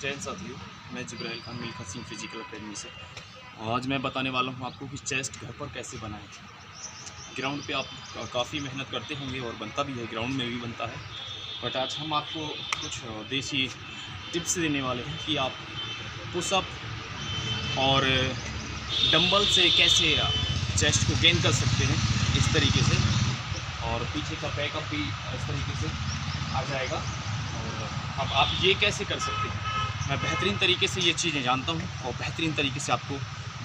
जैन साथियों, मैं जिब्राइल Khan Milkha Singh physical academy से। आज मैं बताने वाला हूँ आपको कि चेस्ट घर पर कैसे बनाएं। ग्राउंड पे आप काफ़ी मेहनत करते होंगे और बनता भी है, ग्राउंड में भी बनता है। बट आज हम आपको कुछ देसी टिप्स देने वाले हैं कि आप पुशअप और डंबल से कैसे चेस्ट को गेन कर सकते हैं इस तरीके से, और पीछे का बैकअप भी इस तरीके से आ जाएगा। और अब आप ये कैसे कर सकते हैं, मैं बेहतरीन तरीके से ये चीज़ें जानता हूँ और बेहतरीन तरीके से आपको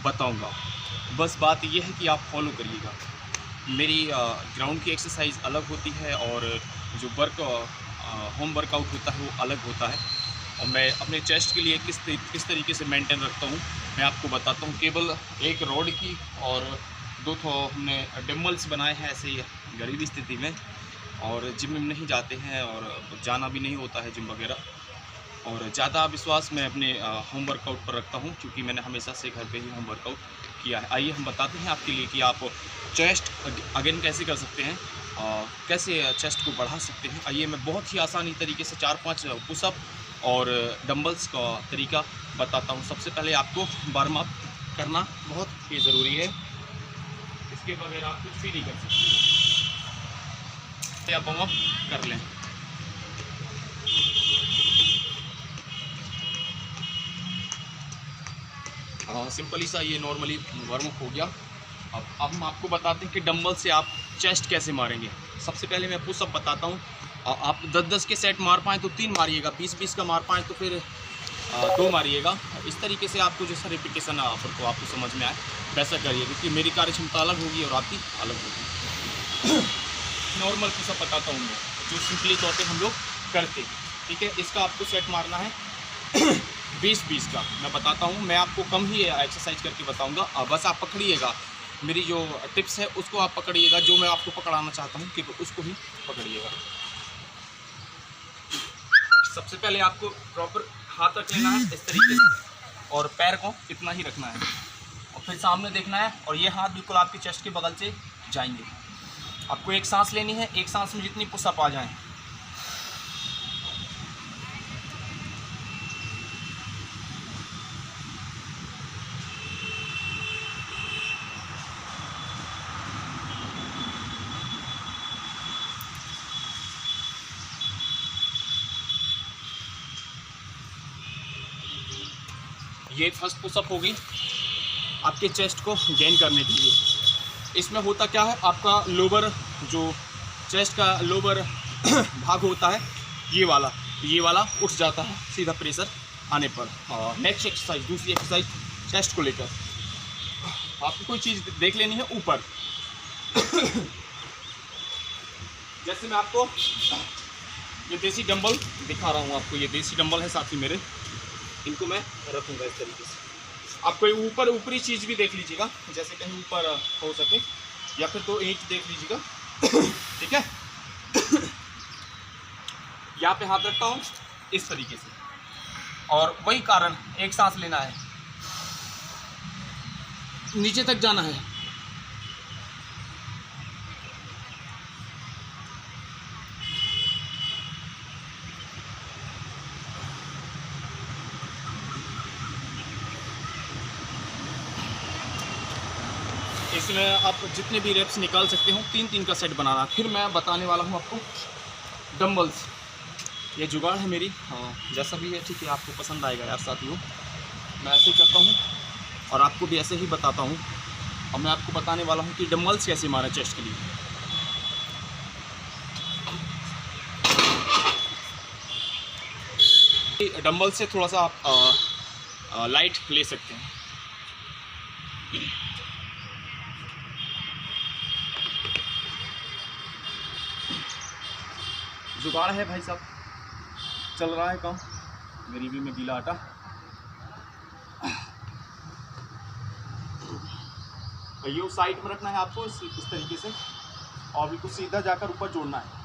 बताऊँगा। बस बात ये है कि आप फॉलो करिएगा। मेरी ग्राउंड की एक्सरसाइज अलग होती है और जो होम वर्कआउट होता है वो अलग होता है, और मैं अपने चेस्ट के लिए किस तरीके से मेंटेन रखता हूँ मैं आपको बताता हूँ। केवल एक रॉड की और 2 हमने डंबल्स बनाए हैं ऐसे ही गरीबी स्थिति में, और जिम में नहीं जाते हैं और जाना भी नहीं होता है जिम वगैरह। और ज़्यादा विश्वास मैं अपने होम वर्कआउट पर रखता हूँ, क्योंकि मैंने हमेशा से घर पे ही होम वर्कआउट किया है। आइए हम बताते हैं आपके लिए कि आप चेस्ट अगेन कैसे कर सकते हैं, कैसे चेस्ट को बढ़ा सकते हैं। आइए मैं बहुत ही आसानी तरीके से 4-5 पुशअप और डंबल्स का तरीका बताता हूँ। सबसे पहले आपको वार्म अप करना बहुत ही ज़रूरी है, इसके बगैर आप कुछ भी नहीं कर सकते। आप वार्म अप कर लें। सिंपली सा ये नॉर्मली वार्म अप हो गया। अब हम आपको बताते हैं कि डंबल से आप चेस्ट कैसे मारेंगे। सबसे पहले मैं पुशअप बताता हूँ। आप 10-10 के सेट मार पाएँ तो 3 मारिएगा, 20-20 का मार पाएँ तो फिर 2 मारिएगा। इस तरीके से आपको जैसा रिपीटेशन आपको समझ में आए वैसा करिए, क्योंकि मेरी कार्यक्षमता अलग होगी और आपकी अलग होगी। नॉर्मल पुशअप बताता हूँ मैं, जो सिंपली तौर पर हम लोग करते हैं। ठीक है, इसका आपको सेट मारना है 20-20 का मैं बताता हूँ। मैं आपको कम ही एक्सरसाइज करके बताऊँगा, बस आप पकड़िएगा। मेरी जो टिप्स है उसको आप पकड़िएगा, जो मैं आपको पकड़ाना चाहता हूँ कि उसको ही पकड़िएगा। सबसे पहले आपको प्रॉपर हाथ रख लेना है इस तरीके से, और पैर को इतना ही रखना है, और फिर सामने देखना है, और ये हाथ बिल्कुल आपके चेस्ट के बगल से जाएंगे। आपको एक सांस लेनी है, एक सांस में जितनी पुशअप आ जाएँ। ये फर्स्ट पुशअप होगी आपके चेस्ट को गेन करने के लिए। इसमें होता क्या है, आपका लोअर जो चेस्ट का लोअर भाग होता है ये वाला उठ जाता है सीधा प्रेशर आने पर। नेक्स्ट एक्सरसाइज, दूसरी एक्सरसाइज चेस्ट को लेकर आपको कोई चीज़ देख लेनी है ऊपर। जैसे मैं आपको ये देसी डंबल दिखा रहा हूँ, आपको ये देसी डंबल है साथी मेरे, इनको मैं रखूँगा इस तरीके से। आप कोई ऊपरी चीज़ भी देख लीजिएगा, जैसे कहीं ऊपर हो सके, या फिर तो ईंट देख लीजिएगा। ठीक है, यहाँ पे हाथ रखता हूँ इस तरीके से, और वही कारण एक सांस लेना है, नीचे तक जाना है। इसमें आप जितने भी रेप्स निकाल सकते हो, 3-3 का सेट बनाना। फिर मैं बताने वाला हूँ आपको डंबल्स। ये जुगाड़ है मेरी, जैसा भी है ठीक है, आपको पसंद आएगा यार साथियों। मैं ऐसे ही करता हूँ और आपको भी ऐसे ही बताता हूँ, और मैं आपको बताने वाला हूँ कि डंबल्स कैसे मारें चेस्ट के लिए। डंबल से थोड़ा सा आप लाइट ले सकते हैं। जुगाड़ है भाई साहब, चल रहा है काम, गरीबी में गीला आटा। ये साइड में रखना है आपको इस तरीके से, और बिल्कुल सीधा जाकर ऊपर जोड़ना है।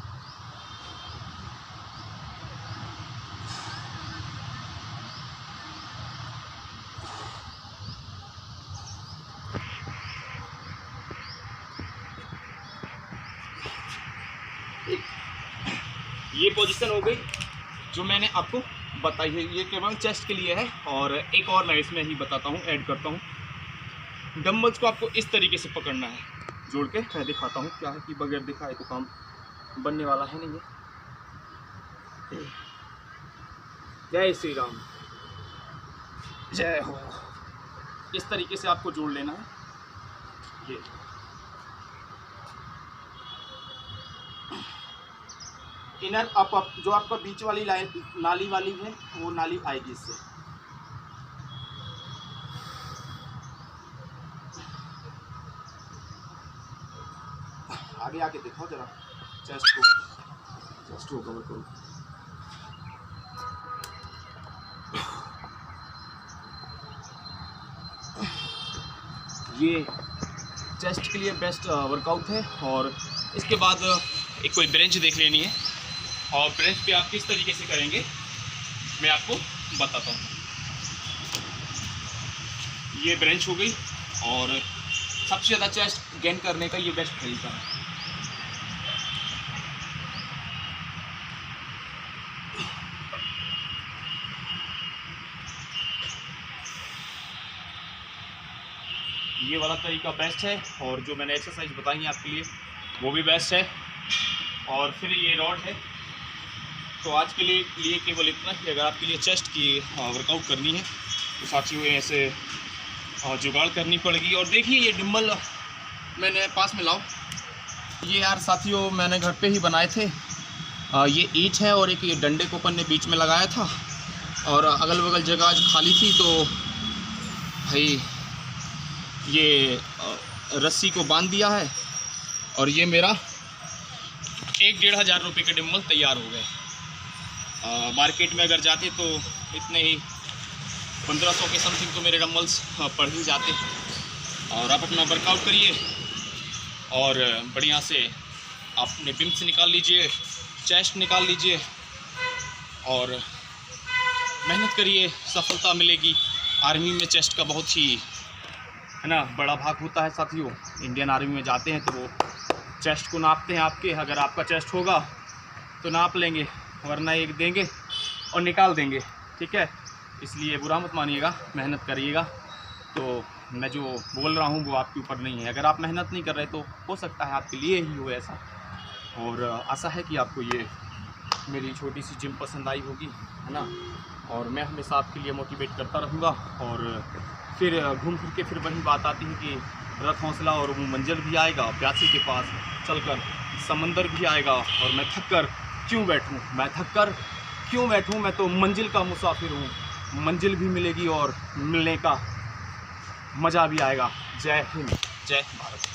ये पोजीशन हो गई जो मैंने आपको बताइए, ये केवल चेस्ट के लिए है। और एक और मैं इसमें ही बताता हूँ, ऐड करता हूँ। डंबल्स को आपको इस तरीके से पकड़ना है, जोड़ के मैं दिखाता हूँ। क्या है कि बगैर दिखाए तो काम बनने वाला है नहीं है। जय श्री राम, जय हो। इस तरीके से आपको जोड़ लेना है। ये इनर अप जो आपका बीच वाली लाइन नाली वाली है, वो नाली आएगी इससे। आगे आके दिखाओ जरा, चेस्ट को कवर करो। ये चेस्ट के लिए बेस्ट वर्कआउट है। और इसके बाद एक कोई ब्रेंच देख लेनी है, और ब्रेंच पे आप किस तरीके से करेंगे मैं आपको बताता हूँ। ये ब्रेंच हो गई, और सबसे ज़्यादा चेस्ट गेन करने का ये बेस्ट तरीका है। ये वाला तरीका बेस्ट है, और जो मैंने एक्सरसाइज बताई है आपके लिए वो भी बेस्ट है। और फिर ये रॉड है। तो आज के लिए केवल इतना ही। अगर आपके लिए चेस्ट की वर्कआउट करनी है तो साथियों ऐसे जुगाड़ करनी पड़ेगी। और देखिए ये डंबल मैंने पास में लाओ, ये यार साथियों मैंने घर पे ही बनाए थे। ये ईंट है और एक ये डंडे को अपन ने बीच में लगाया था, और अगल बगल जगह आज खाली थी तो भाई ये रस्सी को बांध दिया है, और ये मेरा 1-1.5 हज़ार रुपये के डंबल तैयार हो गए। मार्केट में अगर जाते तो इतने ही 1500 के समथिंग तो मेरे डंबल्स पड़ ही जाते। और आप अपना वर्कआउट करिए, और बढ़िया से आपने बिम्स निकाल लीजिए, चेस्ट निकाल लीजिए, और मेहनत करिए, सफलता मिलेगी। आर्मी में चेस्ट का बहुत ही है ना बड़ा भाग होता है साथियों। इंडियन आर्मी में जाते हैं तो वो चेस्ट को नापते हैं आपके। अगर आपका चेस्ट होगा तो नाप लेंगे, वरना एक देंगे और निकाल देंगे, ठीक है। इसलिए बुरा मत मानिएगा, मेहनत करिएगा। तो मैं जो बोल रहा हूँ वो आपके ऊपर नहीं है। अगर आप मेहनत नहीं कर रहे तो हो सकता है आपके लिए ही हो ऐसा। और आशा है कि आपको ये मेरी छोटी सी जिम पसंद आई होगी, है ना। और मैं हमेशा आपके लिए मोटिवेट करता रहूँगा। और फिर घूम फिर के फिर वही बात आती है कि रख हौसला, और वो मंजिल भी आएगा, प्यासी के पास चलकर समंदर भी आएगा। और मैं थक कर क्यों बैठूं, मैं तो मंजिल का मुसाफिर हूँ। मंजिल भी मिलेगी और मिलने का मज़ा भी आएगा। जय हिंद, जय भारत।